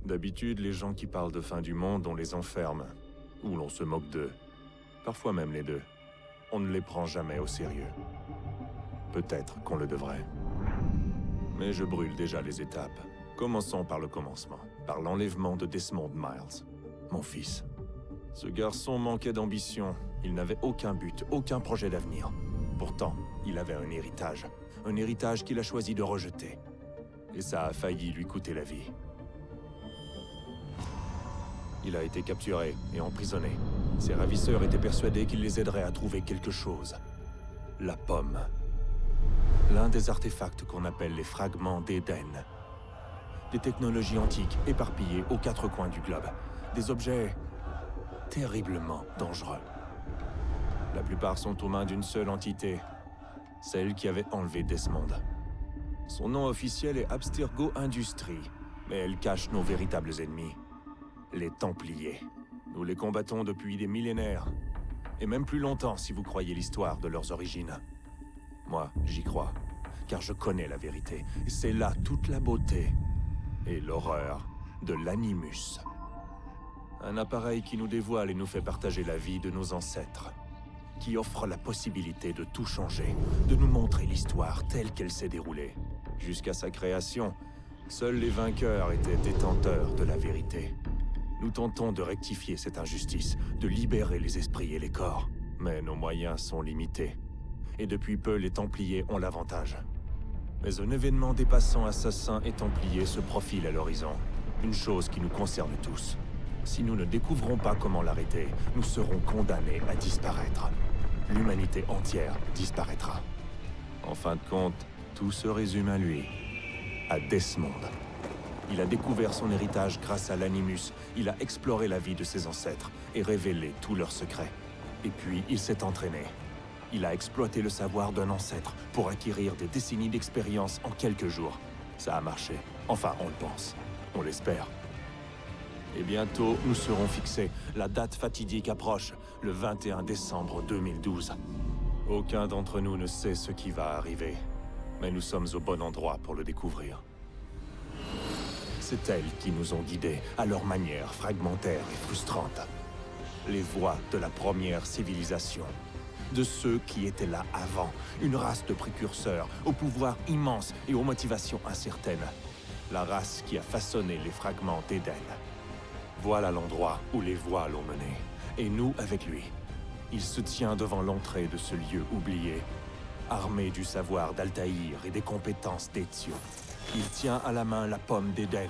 D'habitude, les gens qui parlent de fin du monde, on les enferme. Ou l'on se moque d'eux. Parfois même les deux. On ne les prend jamais au sérieux. Peut-être qu'on le devrait. Mais je brûle déjà les étapes. Commençons par le commencement. Par l'enlèvement de Desmond Miles. Mon fils. Ce garçon manquait d'ambition. Il n'avait aucun but, aucun projet d'avenir. Pourtant, il avait un héritage. Un héritage qu'il a choisi de rejeter. Et ça a failli lui coûter la vie. Il a été capturé et emprisonné. Ses ravisseurs étaient persuadés qu'il les aiderait à trouver quelque chose. La pomme. L'un des artefacts qu'on appelle les fragments d'Éden. Des technologies antiques éparpillées aux quatre coins du globe. Des objets terriblement dangereux. La plupart sont aux mains d'une seule entité, celle qui avait enlevé Desmond. Son nom officiel est Abstergo Industries, mais elle cache nos véritables ennemis. Les Templiers. Nous les combattons depuis des millénaires. Et même plus longtemps si vous croyez l'histoire de leurs origines. Moi, j'y crois, car je connais la vérité. Et c'est là toute la beauté et l'horreur de l'Animus. Un appareil qui nous dévoile et nous fait partager la vie de nos ancêtres. Qui offre la possibilité de tout changer, de nous montrer l'histoire telle qu'elle s'est déroulée. Jusqu'à sa création, seuls les vainqueurs étaient détenteurs de la vérité. Nous tentons de rectifier cette injustice, de libérer les esprits et les corps. Mais nos moyens sont limités. Et depuis peu, les Templiers ont l'avantage. Mais un événement dépassant assassins et Templiers se profile à l'horizon. Une chose qui nous concerne tous. Si nous ne découvrons pas comment l'arrêter, nous serons condamnés à disparaître. L'humanité entière disparaîtra. En fin de compte, tout se résume à lui. À Desmond. Il a découvert son héritage grâce à l'Animus. Il a exploré la vie de ses ancêtres et révélé tous leurs secrets. Et puis, il s'est entraîné. Il a exploité le savoir d'un ancêtre pour acquérir des décennies d'expérience en quelques jours. Ça a marché. Enfin, on le pense. On l'espère. Et bientôt, nous serons fixés. La date fatidique approche, le 21 décembre 2012. Aucun d'entre nous ne sait ce qui va arriver. Mais nous sommes au bon endroit pour le découvrir. C'est elles qui nous ont guidés, à leur manière fragmentaire et frustrante. Les voix de la première civilisation. De ceux qui étaient là avant. Une race de précurseurs, au pouvoir immense et aux motivations incertaines. La race qui a façonné les fragments d'Éden. Voilà l'endroit où les voix l'ont mené. Et nous avec lui. Il se tient devant l'entrée de ce lieu oublié. Armé du savoir d'Altaïr et des compétences d'Ezio. Il tient à la main la pomme d'Éden.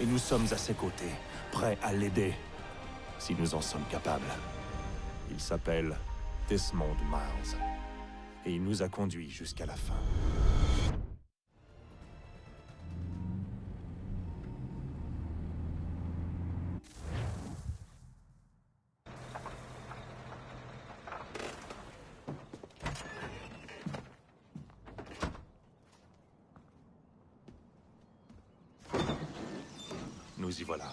Et nous sommes à ses côtés, prêts à l'aider. Si nous en sommes capables. Il s'appelle Desmond Miles. Et il nous a conduits jusqu'à la fin. Nous y voilà.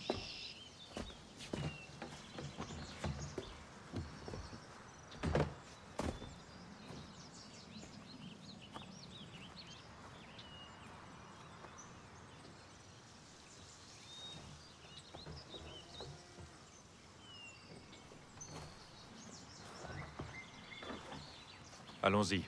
Allons-y.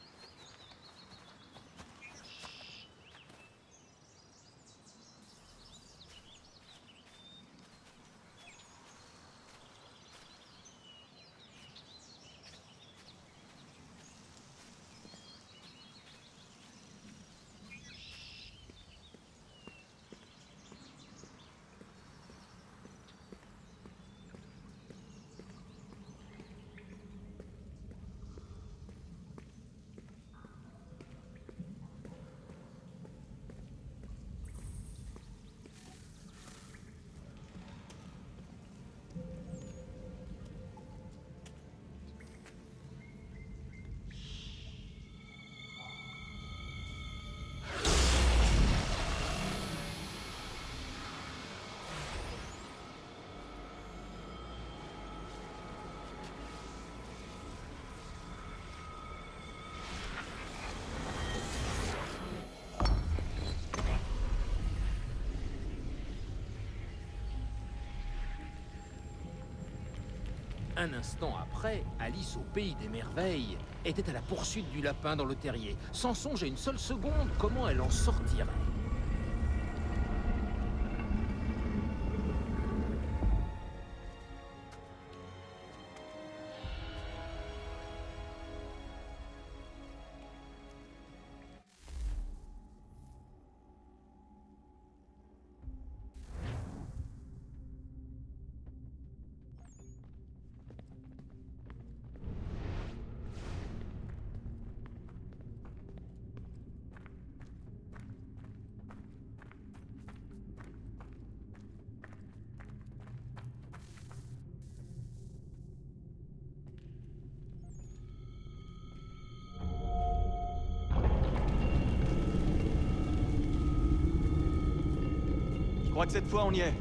Un instant après, Alice au pays des merveilles était à la poursuite du lapin dans le terrier, sans songer une seule seconde comment elle en sortirait. Je crois que cette fois on y est.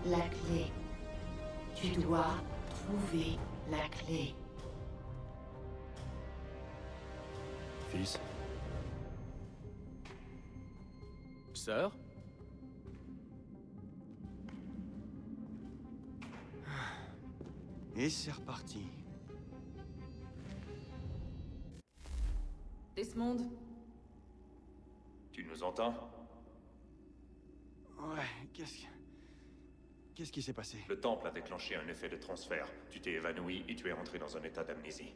La clé. Tu dois trouver la clé. Fils, Sœur? Et c'est reparti. Desmond, tu nous entends? Ouais, Qu'est-ce qui s'est passé? Le temple a déclenché un effet de transfert. Tu t'es évanoui et tu es rentré dans un état d'amnésie.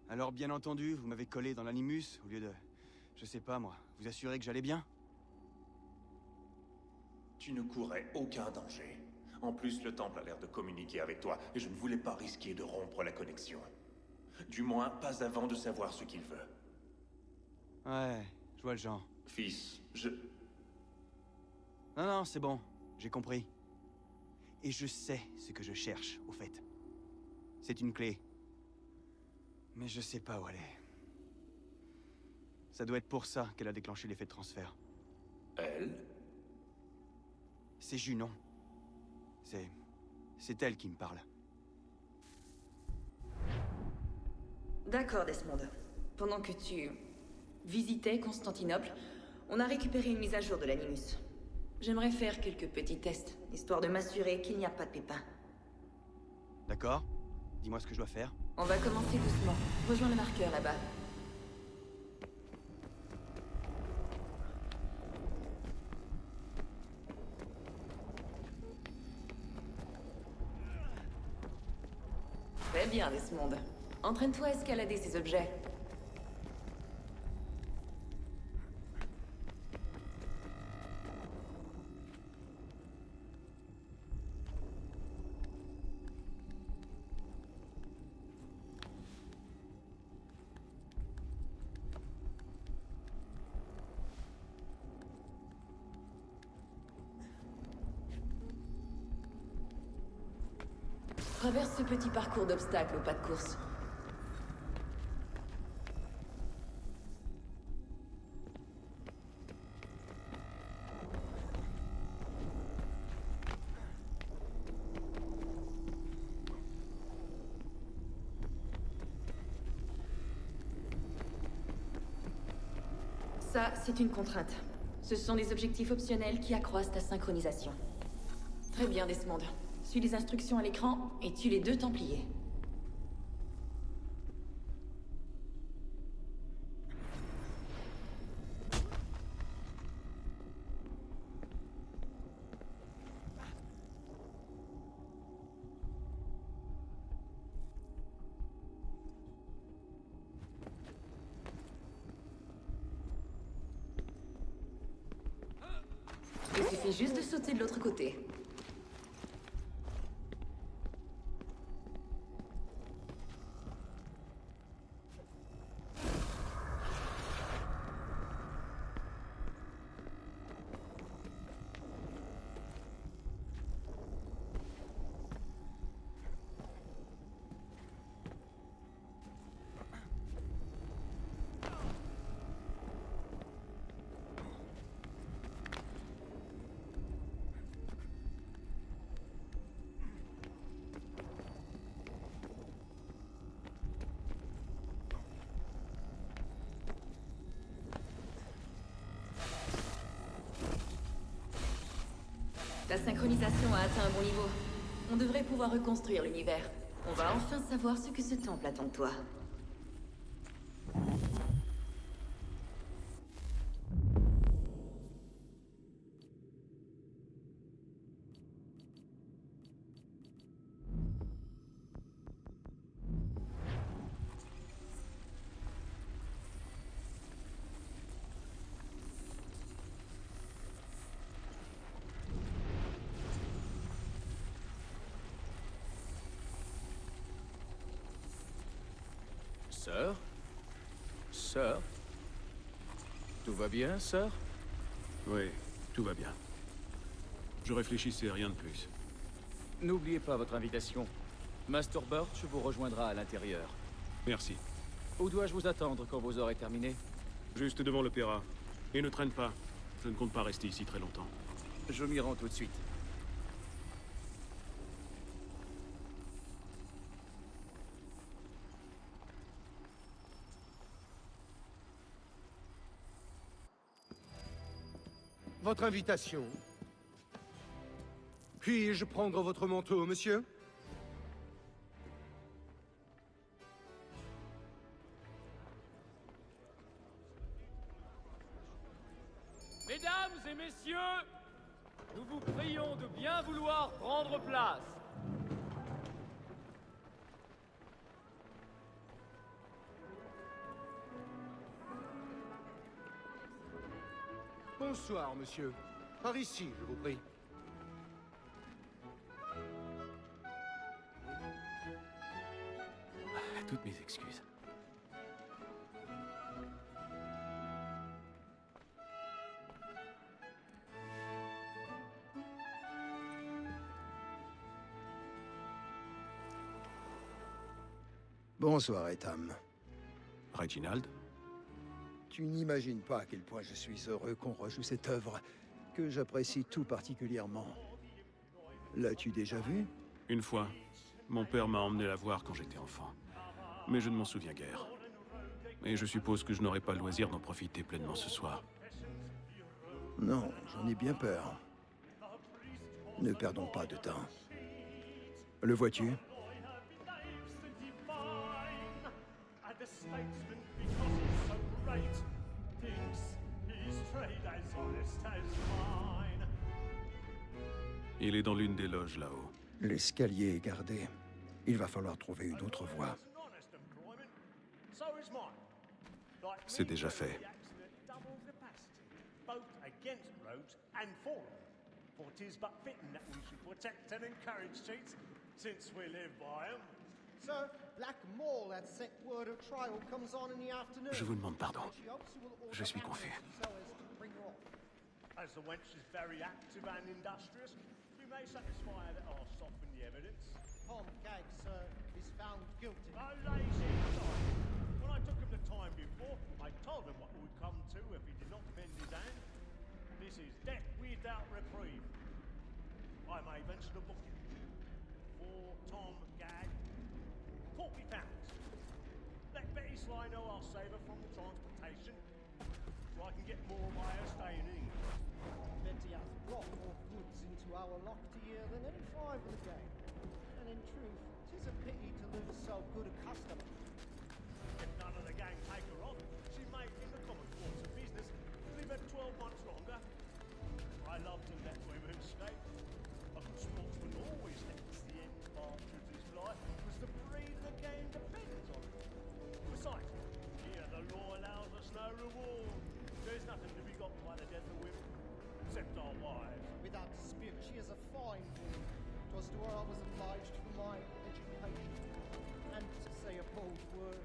Alors bien entendu, vous m'avez collé dans l'animus au lieu de... Je sais pas moi, vous assurer que j'allais bien? Tu ne courais aucun danger. En plus, le temple a l'air de communiquer avec toi, et je ne voulais pas risquer de rompre la connexion. Du moins, pas avant de savoir ce qu'il veut. Ouais, je vois le genre. Fils, Non, c'est bon, j'ai compris. Et je sais ce que je cherche, au fait. C'est une clé. Mais je sais pas où elle est. Ça doit être pour ça qu'elle a déclenché l'effet de transfert. Elle? C'est Junon. C'est elle qui me parle. D'accord, Desmond. Pendant que tu visitais Constantinople, on a récupéré une mise à jour de l'Animus. J'aimerais faire quelques petits tests, histoire de m'assurer qu'il n'y a pas de pépins. D'accord? Dis-moi ce que je dois faire. On va commencer doucement. Rejoins le marqueur là-bas. Très bien, Desmond. Entraîne-toi à escalader ces objets. Traverse ce petit parcours d'obstacles au pas de course. Ça, c'est une contrainte. Ce sont des objectifs optionnels qui accroissent ta synchronisation. Très bien, Desmond. Suis les instructions à l'écran et tue les 2 Templiers. Il suffit juste de sauter de l'autre côté. Ta synchronisation a atteint un bon niveau. On devrait pouvoir reconstruire l'univers. On va enfin savoir ce que ce temple attend de toi. Sœur? Sœur? Tout va bien, sœur? Oui, tout va bien. Je réfléchissais à rien de plus. N'oubliez pas votre invitation. Master Birch vous rejoindra à l'intérieur. Merci. Où dois-je vous attendre quand vous aurez terminé? Juste devant l'opéra. Et ne traîne pas. Je ne compte pas rester ici très longtemps. Je m'y rends tout de suite. Votre invitation. Puis-je prendre votre manteau, monsieur? Mesdames et messieurs, nous vous prions de bien vouloir prendre place. Bonsoir, monsieur. Par ici, je vous prie. Toutes mes excuses. Bonsoir, Etham. Reginald? Tu n'imagines pas à quel point je suis heureux qu'on rejoue cette œuvre, que j'apprécie tout particulièrement. L'as-tu déjà vue? Une fois. Mon père m'a emmené la voir quand j'étais enfant. Mais je ne m'en souviens guère. Et je suppose que je n'aurai pas le loisir d'en profiter pleinement ce soir. Non, j'en ai bien peur. Ne perdons pas de temps. Le vois-tu? Il est dans l'une des loges là-haut. L'escalier est gardé. Il va falloir trouver une autre voie. C'est déjà fait. Je vous demande pardon. Je suis confus. As the wench is very active and industrious, we may satisfy her that I'll soften the evidence. Tom Gaggs, sir, is found guilty. A lazy guy. When I took him the time before, I told him what would come to if he did not bend his hand. This is death without reprieve. I may venture to book him. For Tom Gagg, £40. Let Betty Sly know I'll save her from the transportation, so I can get more by her staying in. Betty has brought more goods into our locked year than any five of the game. And in truth, 'tis a pity to lose so good a customer. If none of the gang take her on, she may, in the common course of business, leave her 12 months longer. I love to let women escape. A good sportsman always lets the end partridges fly, because the breed of the game depends on it. Besides, here the law allows us no reward. There's nothing to be got by the death of women, except our wives. Without dispute, she is a fine woman. 'Twas to her I was obliged for my education. And to say a bold word,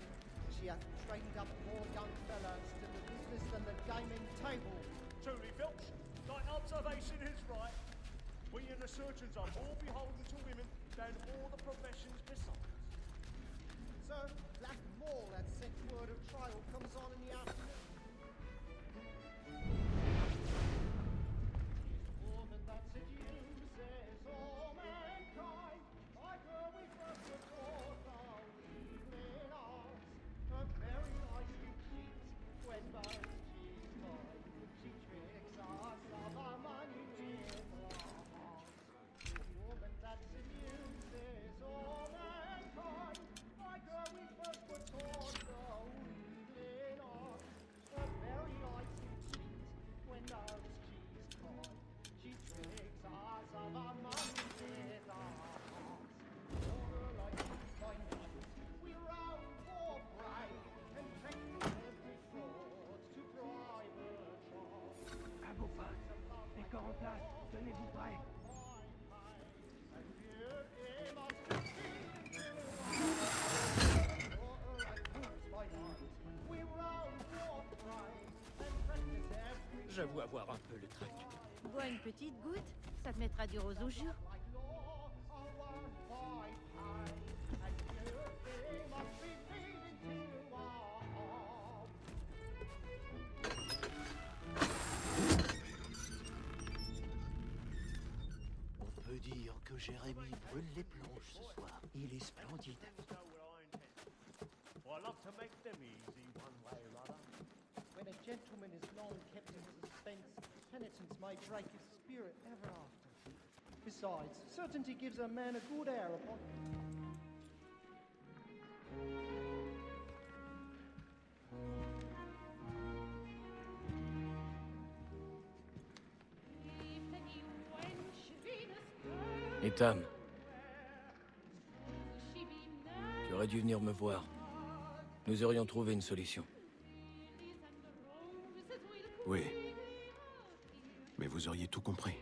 she hath trained up more young fellows to the business than the gaming table. Truly, Filch, thy observation is right. We in the surgeons are more beholden to women than all the professions besides. Sir, Black Mall, that set word of trial comes on in the afternoon. Woman that seduces all mankind, like her we first were taught our evening arts. Her very eyes do cheat when both she's mine. She tricks us of our money with her hearts. Woman that seduces all mankind, like her we first were taught our evening arts. Her very eyes do cheat when both she's mine. She tricks us of our money with our hearts. For her like by night, we roam for prey and take every fraud to bribe her trust. À vos postes. Les corps en place. Tenez-vous prêts. And beauty must be seen to us. For her like wolves by night, we roam for prey and practice every J'avoue avoir un peu le trac. Bois une petite goutte, ça te mettra du rose aux joues. like law, our one by pay. And beauty must be seen to us. On peut dire que Jérémy brûle les planches ce soir. Il est splendide. So will I intend. For I love to make them easy one way or other. When a gentleman is long kept in suspense, penitence may break his spirit ever after. Besides, certainty gives a man a good air upon Ethan. Tu aurais dû venir me voir. Nous aurions trouvé une solution. Oui. Mais vous auriez tout compris.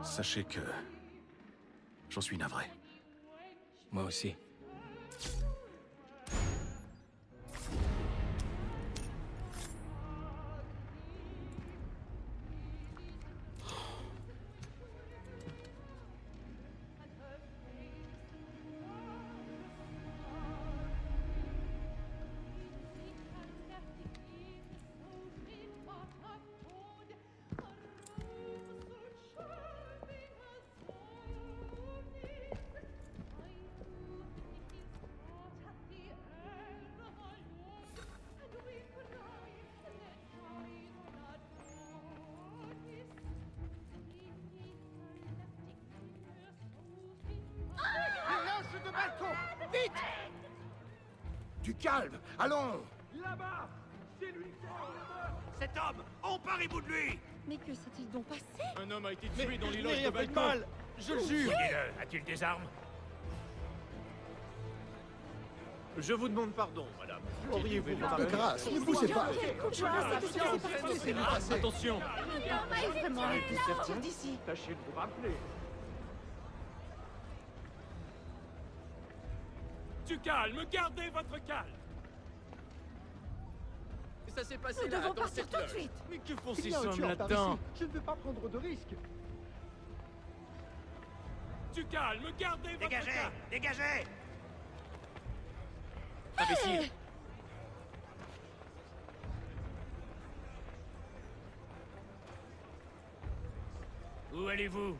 Sachez que... j'en suis navré. Moi aussi. Lâche de balcon! Vite! Du calme! Allons! Là-bas! C'est lui! Cet homme! Emparez-vous de lui! Mais que s'est-il donc passé? Un homme a été tué dans les loges Mais de y a pas de balcon. mal! Je le jure! Dis-le, a-t-il des armes? Je vous demande pardon, madame. Auriez-vous De de grâce, ne poussez pas! Laissez-le passer! Attention! Sortir d'ici. Tâchez de vous rappeler. Du calme, gardez votre calme. Ça s'est passé Nous là, devons dans partir cette tout de loge. suite. Mais que font Il ces y a un sommes tueur par là-dedans? ici. Je ne veux pas prendre de risques. Du calme, gardez votre Dégagez! calme. Dégagez! Imbécile. Où allez-vous?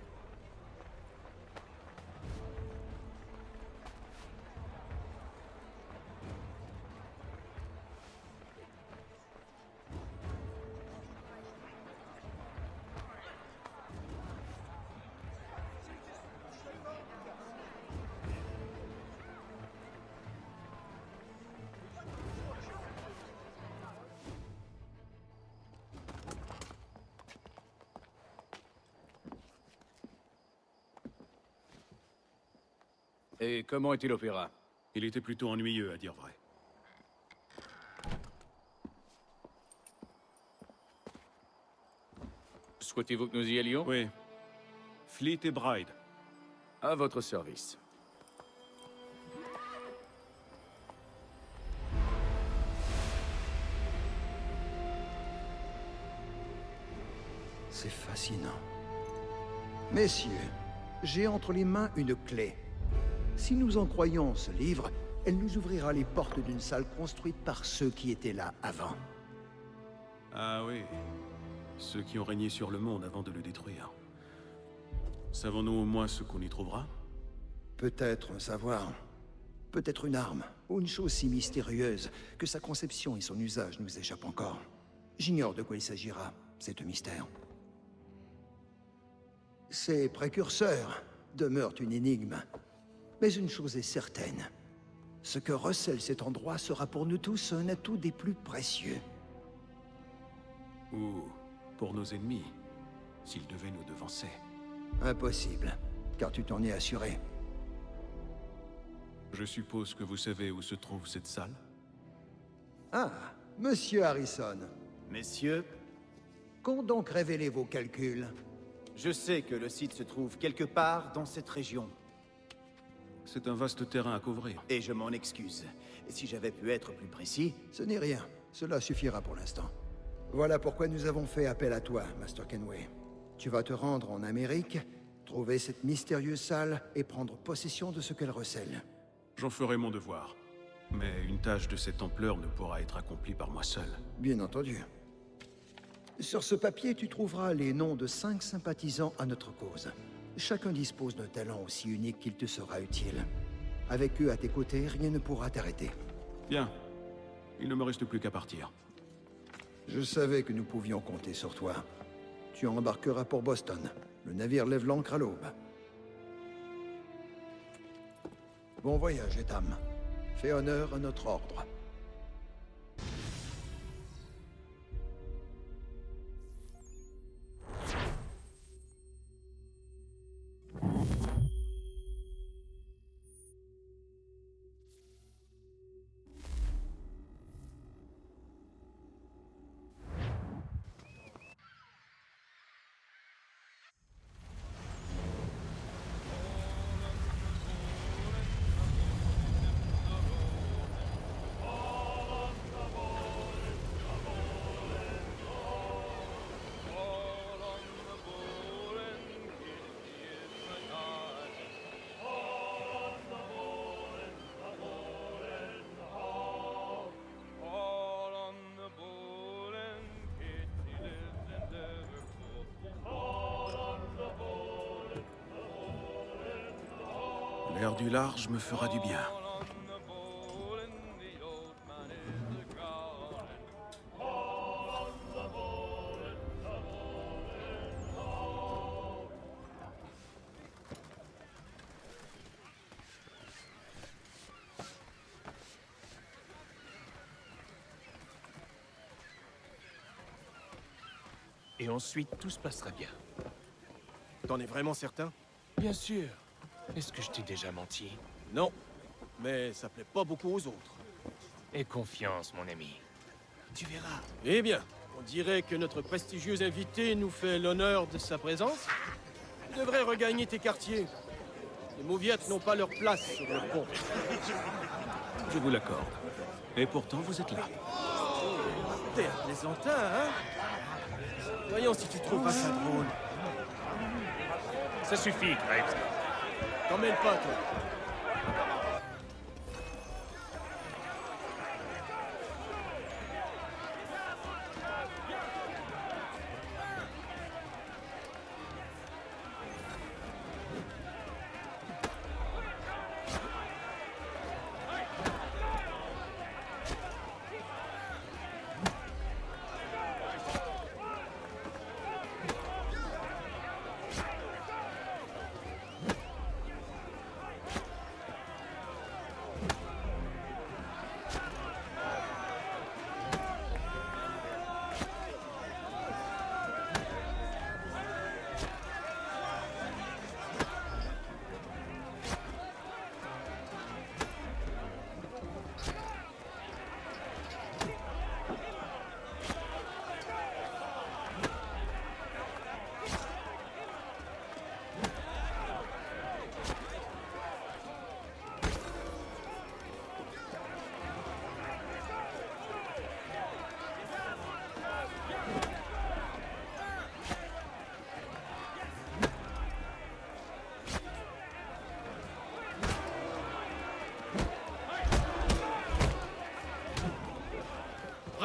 Et comment était l'opéra? Il était plutôt ennuyeux, à dire vrai. Souhaitez-vous que nous y allions? Oui. Fleet et Bride. À votre service. C'est fascinant. Messieurs, j'ai entre les mains une clé. Si nous en croyons ce livre, elle nous ouvrira les portes d'une salle construite par ceux qui étaient là avant. Ah oui. Ceux qui ont régné sur le monde avant de le détruire. Savons-nous au moins ce qu'on y trouvera? Peut-être un savoir, peut-être une arme, ou une chose si mystérieuse que sa conception et son usage nous échappent encore. J'ignore de quoi il s'agira, c'est un mystère. Ces précurseurs demeurent une énigme. Mais une chose est certaine. Ce que recèle cet endroit sera pour nous tous un atout des plus précieux. Ou pour nos ennemis, s'ils devaient nous devancer. Impossible, car tu t'en es assuré. Je suppose que vous savez où se trouve cette salle? Ah, Monsieur Harrison. Messieurs, Qu'ont donc révélé vos calculs? je sais que le site se trouve quelque part dans cette région. C'est un vaste terrain à couvrir. Et je m'en excuse. Et si j'avais pu être plus précis... Ce n'est rien. Cela suffira pour l'instant. Voilà pourquoi nous avons fait appel à toi, Master Kenway. Tu vas te rendre en Amérique, trouver cette mystérieuse salle et prendre possession de ce qu'elle recèle. J'en ferai mon devoir. Mais une tâche de cette ampleur ne pourra être accomplie par moi seul. Bien entendu. Sur ce papier, tu trouveras les noms de 5 sympathisants à notre cause. Chacun dispose d'un talent aussi unique qu'il te sera utile. Avec eux à tes côtés, rien ne pourra t'arrêter. Bien. Il ne me reste plus qu'à partir. Je savais que nous pouvions compter sur toi. Tu embarqueras pour Boston. Le navire lève l'ancre à l'aube. Bon voyage, Etam. Fais honneur à notre ordre. L'air du large me fera du bien. Et ensuite, tout se passera bien. T'en es vraiment certain? Bien sûr. Est-ce que je t'ai déjà menti? Non. Mais ça plaît pas beaucoup aux autres. Aie confiance, mon ami. Tu verras. Eh bien, on dirait que notre prestigieux invité nous fait l'honneur de sa présence. Tu devrais regagner tes quartiers. Les mauviettes n'ont pas leur place sur le pont. Je vous l'accorde. Et pourtant, vous êtes là. T'es un plaisantin, hein? Voyons si tu trouves pas ça drôle. Ça suffit, Graves. T'en mêles pas, toi.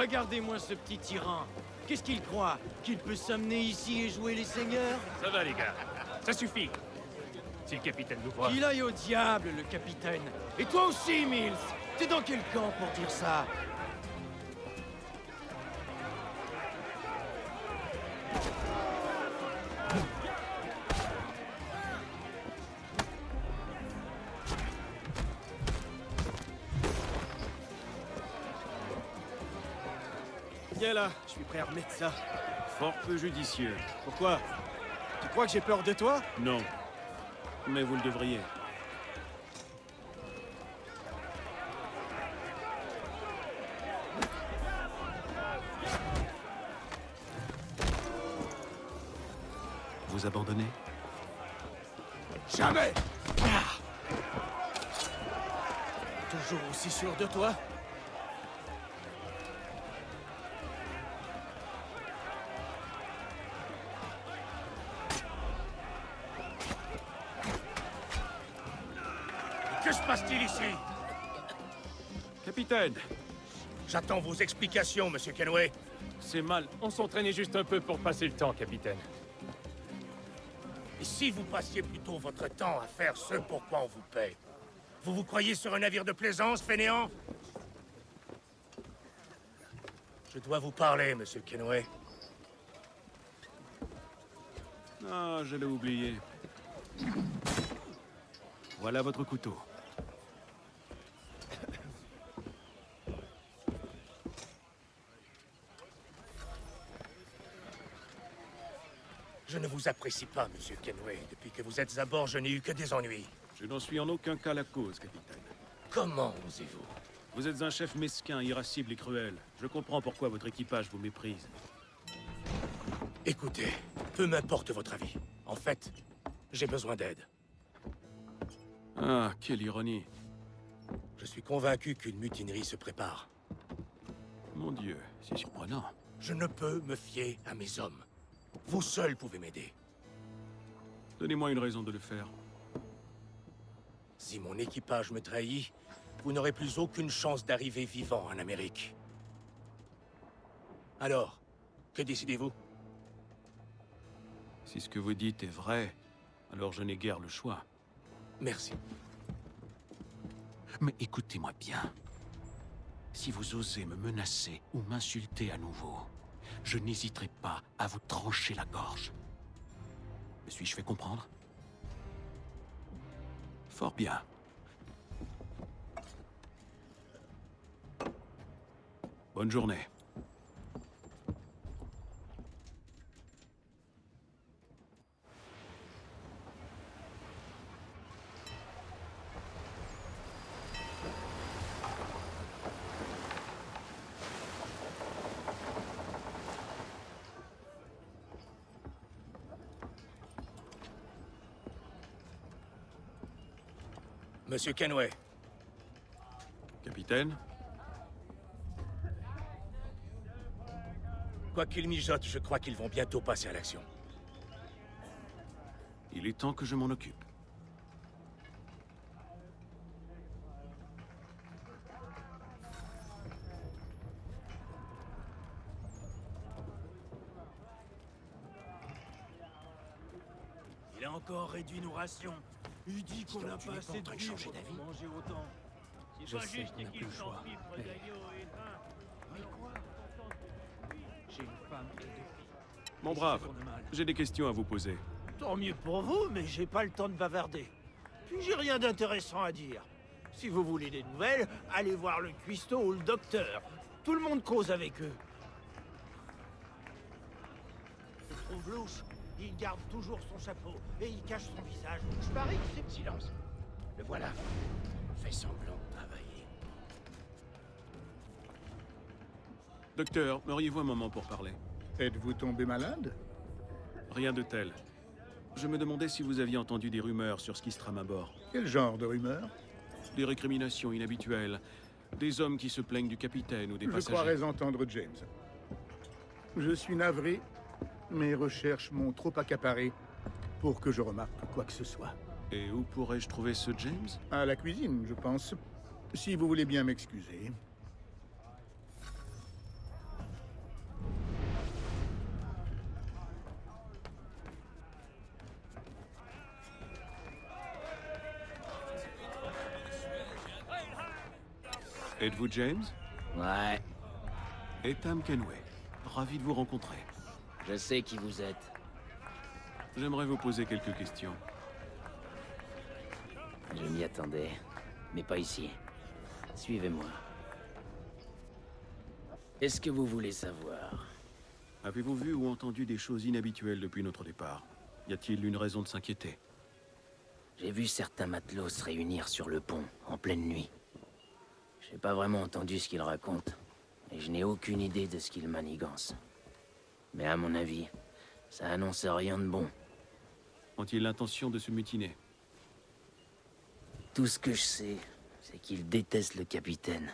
Regardez-moi ce petit tyran. Qu'est-ce qu'il croit? Qu'il peut s'amener ici et jouer les seigneurs? Ça va, les gars. Ça suffit. Si le capitaine nous voit... Qu'il aille au diable, le capitaine. Et toi aussi, Mills. T'es dans quel camp pour dire ça? Viens là, je suis prêt à remettre ça. Fort peu judicieux. Pourquoi? Tu crois que j'ai peur de toi? Non. Mais vous le devriez. Vous abandonnez? Jamais! Toujours aussi sûr de toi? Que se passe-t-il ici? Capitaine! J'attends vos explications, monsieur Kenway. C'est mal. On s'entraînait juste un peu pour passer le temps, capitaine. Et si vous passiez plutôt votre temps à faire ce pour quoi on vous paie? Vous vous croyez sur un navire de plaisance, fainéant? Je dois vous parler, monsieur Kenway. Ah, je l'ai oublié. Voilà votre couteau. Je ne vous apprécie pas, monsieur Kenway. Depuis que vous êtes à bord, je n'ai eu que des ennuis. Je n'en suis en aucun cas la cause, capitaine. Comment osez-vous? Vous êtes un chef mesquin, irascible et cruel. Je comprends pourquoi votre équipage vous méprise. Écoutez, peu m'importe votre avis. En fait, j'ai besoin d'aide. Ah, quelle ironie. Je suis convaincu qu'une mutinerie se prépare. Mon Dieu, c'est surprenant. Je ne peux me fier à mes hommes. Vous seuls pouvez m'aider. Donnez-moi une raison de le faire. Si mon équipage me trahit, vous n'aurez plus aucune chance d'arriver vivant en Amérique. Alors, que décidez-vous? Si ce que vous dites est vrai, alors je n'ai guère le choix. Merci. Mais écoutez-moi bien. Si vous osez me menacer ou m'insulter à nouveau, je n'hésiterai pas à vous trancher la gorge. Me suis-je fait comprendre? Fort bien. Bonne journée. Monsieur Kenway. Capitaine? Quoi qu'ils mijotent, je crois qu'ils vont bientôt passer à l'action. Il est temps que je m'en occupe. Il a encore réduit nos rations. Il dit qu'on n'a pas assez de vivres pour manger autant. Je sais qu'on n'a plus le choix. Mais quoi? J'ai une femme et 2 filles. Mon brave, j'ai des questions à vous poser. Tant mieux pour vous, mais j'ai pas le temps de bavarder. Puis j'ai rien d'intéressant à dire. Si vous voulez des nouvelles, allez voir le cuistot ou le docteur. Tout le monde cause avec eux. Je trouve louche. Il garde toujours son chapeau et il cache son visage. Je parie que c'est... Silence. Le voilà. Fais semblant de travailler. Docteur, auriez-vous un moment pour parler? Êtes-vous tombé malade? Rien de tel. Je me demandais si vous aviez entendu des rumeurs sur ce qui se trame à bord. Quel genre de rumeurs? Des récriminations inhabituelles. Des hommes qui se plaignent du capitaine ou des passagers. Je croirais entendre James. Je suis navré. Mes recherches m'ont trop accaparé pour que je remarque quoi que ce soit. Et où pourrais-je trouver ce James? À la cuisine, je pense. Si vous voulez bien m'excuser. Êtes-vous James? Ouais. Etam Kenway. Ravi de vous rencontrer. Je sais qui vous êtes. J'aimerais vous poser quelques questions. Je m'y attendais, mais pas ici. Suivez-moi. Qu'est-ce que vous voulez savoir? Avez-vous vu ou entendu des choses inhabituelles depuis notre départ? Y a-t-il une raison de s'inquiéter? J'ai vu certains matelots se réunir sur le pont, en pleine nuit. J'ai pas vraiment entendu ce qu'ils racontent, et je n'ai aucune idée de ce qu'ils manigancent. Mais à mon avis, ça annonce rien de bon. Ont-ils l'intention de se mutiner? Tout ce que je sais, c'est qu'ils détestent le capitaine.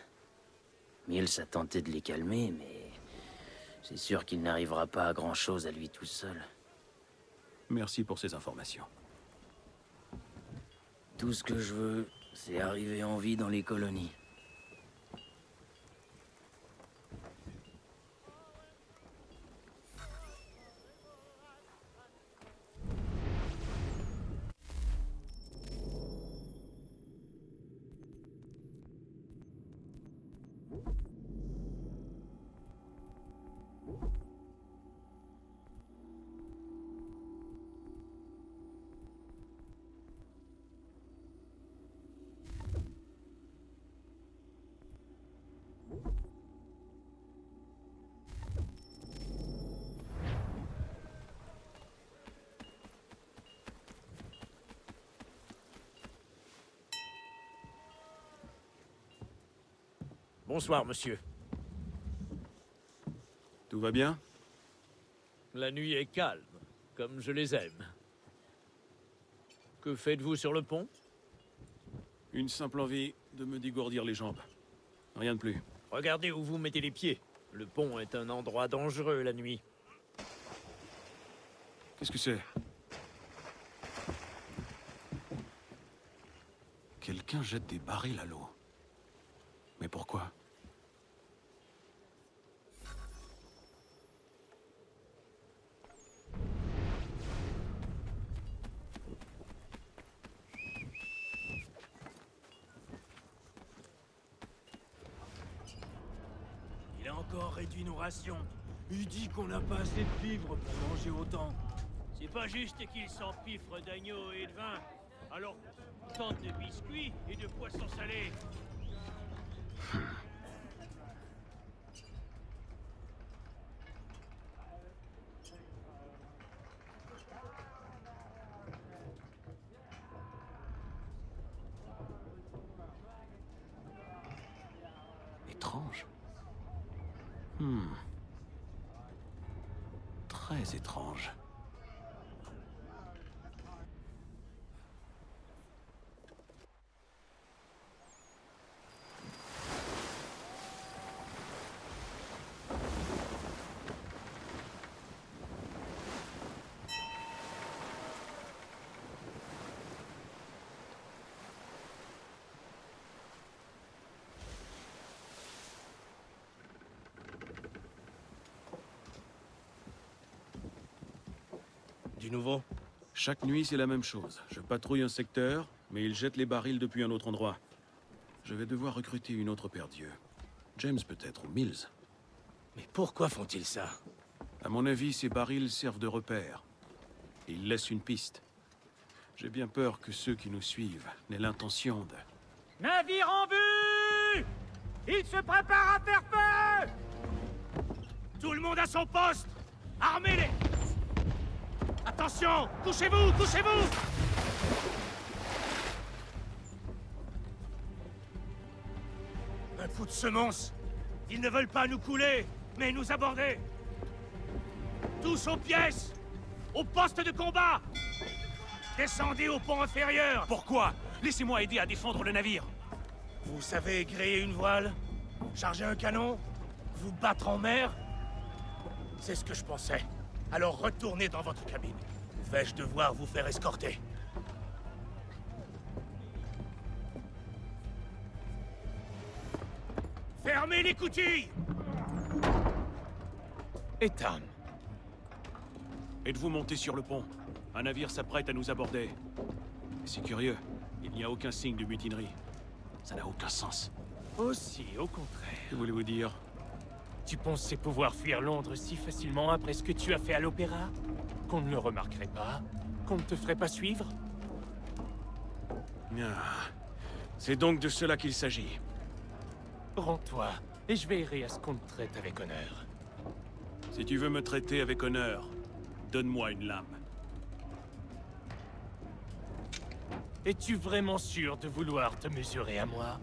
Mills a tenté de les calmer, mais c'est sûr qu'il n'arrivera pas à grand-chose à lui tout seul. Merci pour ces informations. Tout ce que je veux, c'est arriver en vie dans les colonies. Bonsoir, monsieur. Tout va bien? La nuit est calme, comme je les aime. Que faites-vous sur le pont? Une simple envie de me dégourdir les jambes. Rien de plus. Regardez où vous mettez les pieds. Le pont est un endroit dangereux la nuit. Qu'est-ce que c'est? Quelqu'un jette des barils à l'eau. Mais pourquoi? Il a encore réduit nos rations. Il dit qu'on n'a pas assez de vivres pour manger autant. C'est pas juste qu'il s'empiffre d'agneau et de vin. Alors, tente de biscuits et de poissons salés. Étrange. Très étrange. Du nouveau? Chaque nuit, c'est la même chose. Je patrouille un secteur, mais ils jettent les barils depuis un autre endroit. Je vais devoir recruter une autre paire d'yeux. James peut-être, ou Mills. Mais pourquoi font-ils ça? À mon avis, ces barils servent de repère. Ils laissent une piste. J'ai bien peur que ceux qui nous suivent n'aient l'intention de... Navire en vue! Il se prépare à faire feu! Tout le monde à son poste! Armez-les! Attention! Couchez-vous! Couchez-vous! Un coup de semonce! Ils ne veulent pas nous couler, mais nous aborder! Tous aux pièces! Au poste de combat! Descendez au pont inférieur! Pourquoi? Laissez-moi aider à défendre le navire! Vous savez gréer une voile? Charger un canon? Vous battre en mer? C'est ce que je pensais. Alors retournez dans votre cabine. Vais-je devoir vous faire escorter? Fermez les coutilles! Etam! Êtes-vous monté sur le pont? Un navire s'apprête à nous aborder. C'est curieux. Il n'y a aucun signe de mutinerie. Ça n'a aucun sens. Aussi, au contraire. Que voulez-vous dire? Tu pensais pouvoir fuir Londres si facilement après ce que tu as fait à l'opéra? Qu'on ne le remarquerait pas? Qu'on ne te ferait pas suivre? Ah, c'est donc de cela qu'il s'agit. Rends-toi, et je veillerai à ce qu'on te traite avec honneur. Si tu veux me traiter avec honneur, donne-moi une lame. Es-tu vraiment sûr de vouloir te mesurer à moi?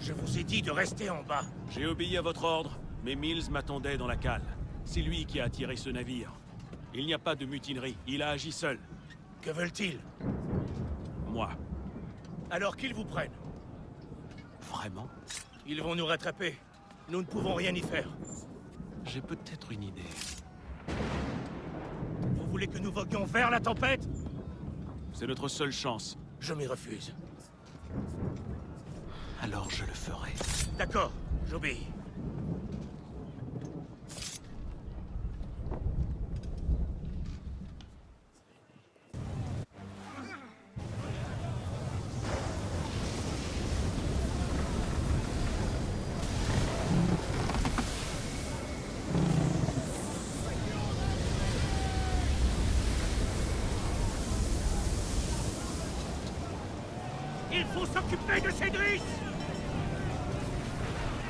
Je vous ai dit de rester en bas. J'ai obéi à votre ordre, mais Mills m'attendait dans la cale. C'est lui qui a attiré ce navire. Il n'y a pas de mutinerie, il a agi seul. Que veulent-ils? Moi. Alors qu'ils vous prennent. Vraiment? Ils vont nous rattraper. Nous ne pouvons rien y faire. J'ai peut-être une idée. Vous voulez que nous voguions vers la tempête? C'est notre seule chance. Je m'y refuse. Alors je le ferai. D'accord, j'obéis. Il faut s'occuper de Cédric!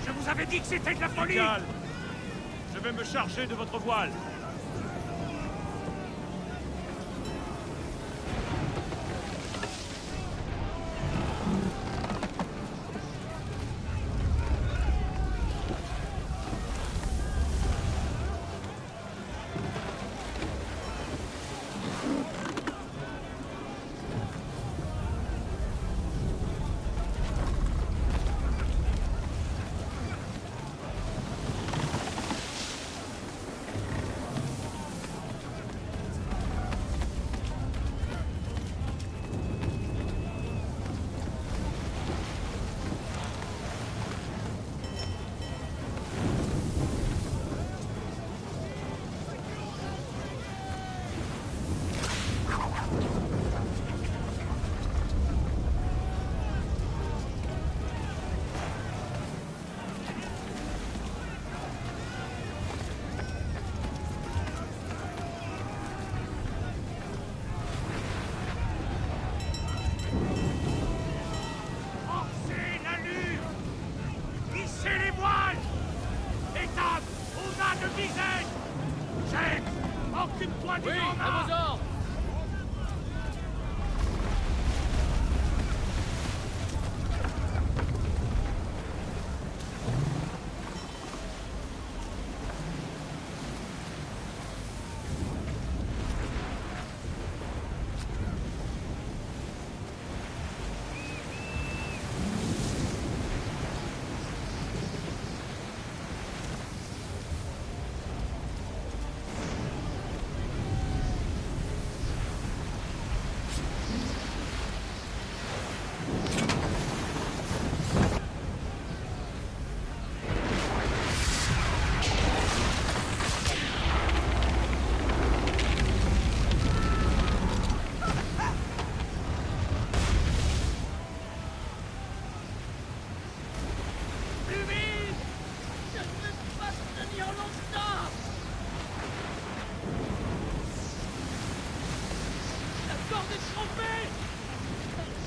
Je vous avais dit que c'était de la folie! Calme. Je vais me charger de votre voile. peur de se tromper!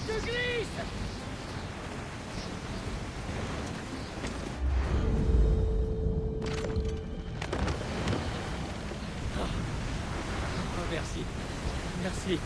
Je glisse! Oh, merci. Merci.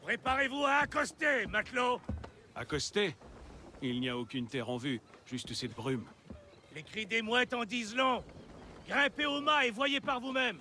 Préparez-vous à accoster, matelot! Accoster? Il n'y a aucune terre en vue, juste cette brume. Les cris des mouettes en disent long. Grimpez au mât et voyez par vous-même.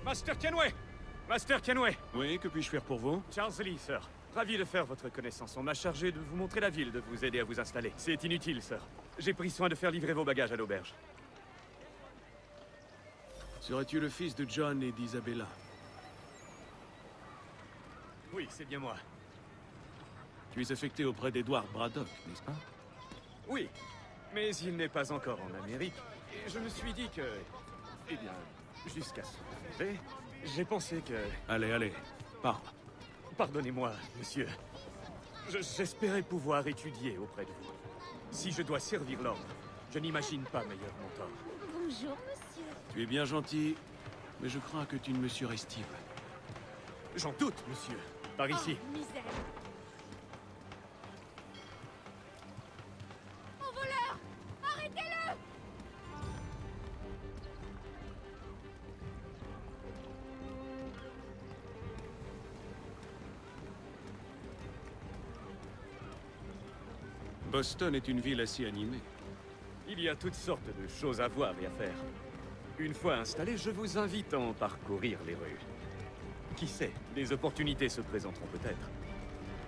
Master Kenway! Master Kenway! Oui, que puis-je faire pour vous? Charles Lee, sir. Ravi de faire votre connaissance. On m'a chargé de vous montrer la ville, de vous aider à vous installer. C'est inutile, sir. J'ai pris soin de faire livrer vos bagages à l'auberge. Serais-tu le fils de John et d'Isabella? Oui, c'est bien moi. Tu es affecté auprès d'Edward Braddock, n'est-ce pas? Oui, mais il n'est pas encore en Amérique. Et je me suis dit que... Eh bien, jusqu'à ce moment, j'ai pensé que... Allez, allez, parle. Pardonnez-moi, monsieur. J'espérais pouvoir étudier auprès de vous. Si je dois servir l'ordre, je n'imagine pas meilleur mentor. Bonjour, monsieur. Tu es bien gentil, mais je crains que tu ne me surestimes. J'en doute, monsieur. Par ici. Oh, misère. Mon voleur! Arrêtez-le! Boston est une ville assez animée. Il y a toutes sortes de choses à voir et à faire. Une fois installé, je vous invite à en parcourir les rues. Qui sait, des opportunités se présenteront peut-être.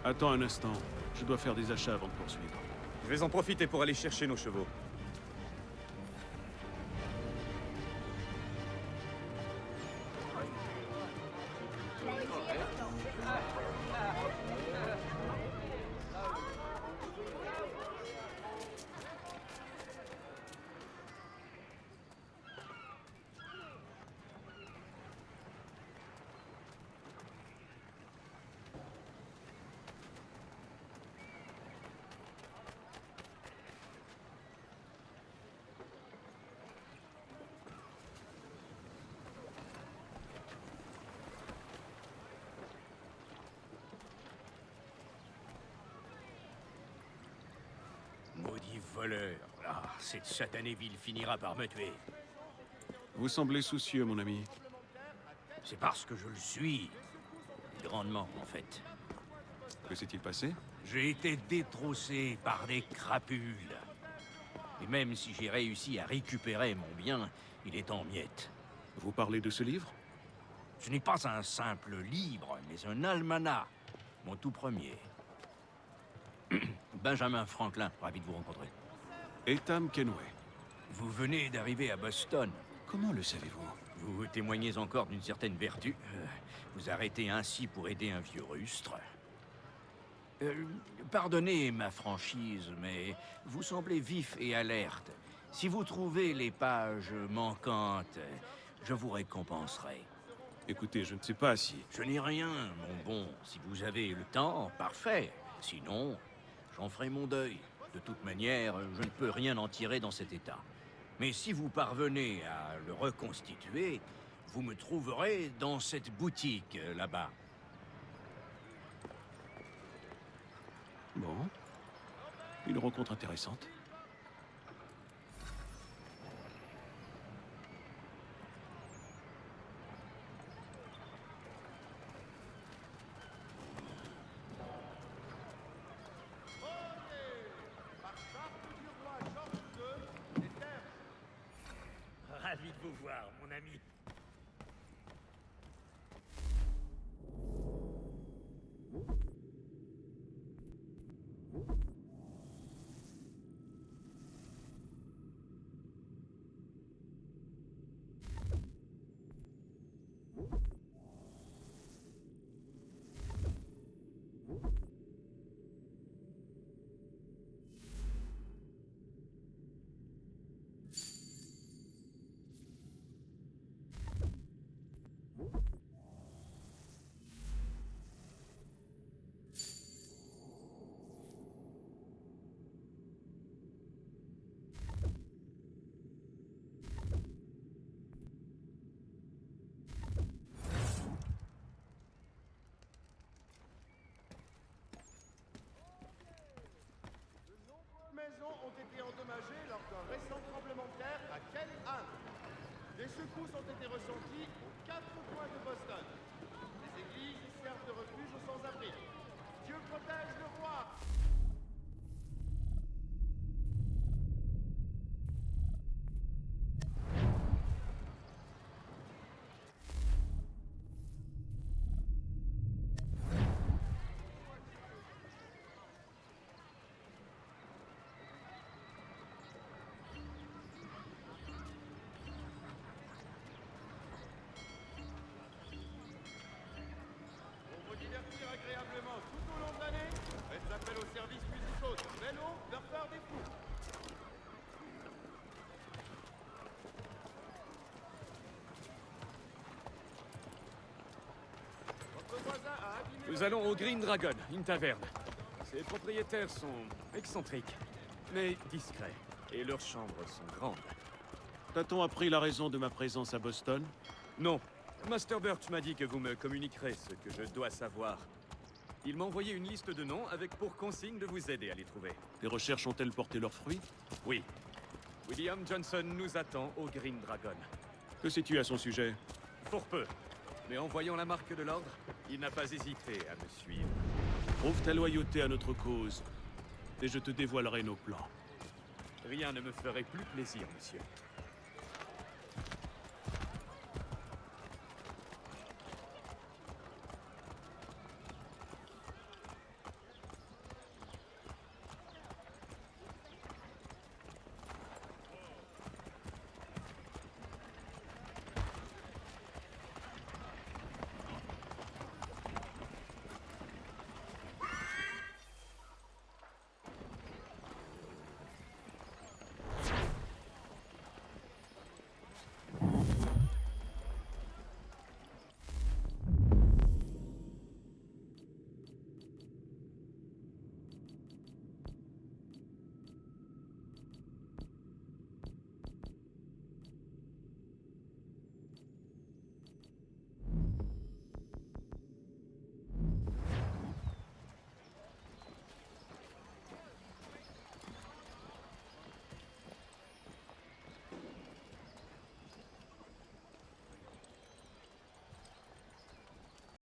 Attends un instant, je dois faire des achats avant de poursuivre. Je vais en profiter pour aller chercher nos chevaux. voleur. Ah, cette satanée ville finira par me tuer. Vous semblez soucieux, mon ami. C'est parce que je le suis. Grandement, en fait. Que s'est-il passé? J'ai été détroussé par des crapules. Et même si j'ai réussi à récupérer mon bien, il est en miettes. Vous parlez de ce livre? Ce n'est pas un simple livre, mais un almanach. Mon tout premier. Benjamin Franklin, ravi de vous rencontrer. Etam Kenway. Vous venez d'arriver à Boston. Comment le savez-vous? Vous témoignez encore d'une certaine vertu. Vous arrêtez ainsi pour aider un vieux rustre. Pardonnez ma franchise, mais vous semblez vif et alerte. Si vous trouvez les pages manquantes, je vous récompenserai. Écoutez, je ne sais pas si... Je n'ai rien, mon bon. Si vous avez le temps, parfait. Sinon, j'en ferai mon deuil. De toute manière, je ne peux rien en tirer dans cet état. Mais si vous parvenez à le reconstituer, vous me trouverez dans cette boutique là-bas. Bon. Une rencontre intéressante. Ravi de vous voir, mon ami. Maisons ont été endommagées lors d'un récent tremblement de terre à Kel'an. Des secousses ont été ressenties aux 4 coins de Boston. Les églises servent de refuge aux sans-abri. Dieu protège le roi! Divertir agréablement tout au long de l'année, faites appel aux services musicaux de Bello, leur part des fous. Votre voisin a abîmé... Nous allons au Green Dragon, une taverne. Ses propriétaires sont excentriques, mais discrets. Et leurs chambres sont grandes. T'a-t-on appris la raison de ma présence à Boston? Non. Master Birch m'a dit que vous me communiquerez ce que je dois savoir. Il m'a envoyé une liste de noms avec pour consigne de vous aider à les trouver. Les recherches ont-elles porté leurs fruits? Oui. William Johnson nous attend au Green Dragon. Que sais-tu à son sujet? Fort peu. Mais en voyant la marque de l'ordre, il n'a pas hésité à me suivre. Prouve ta loyauté à notre cause, et je te dévoilerai nos plans. Rien ne me ferait plus plaisir, monsieur.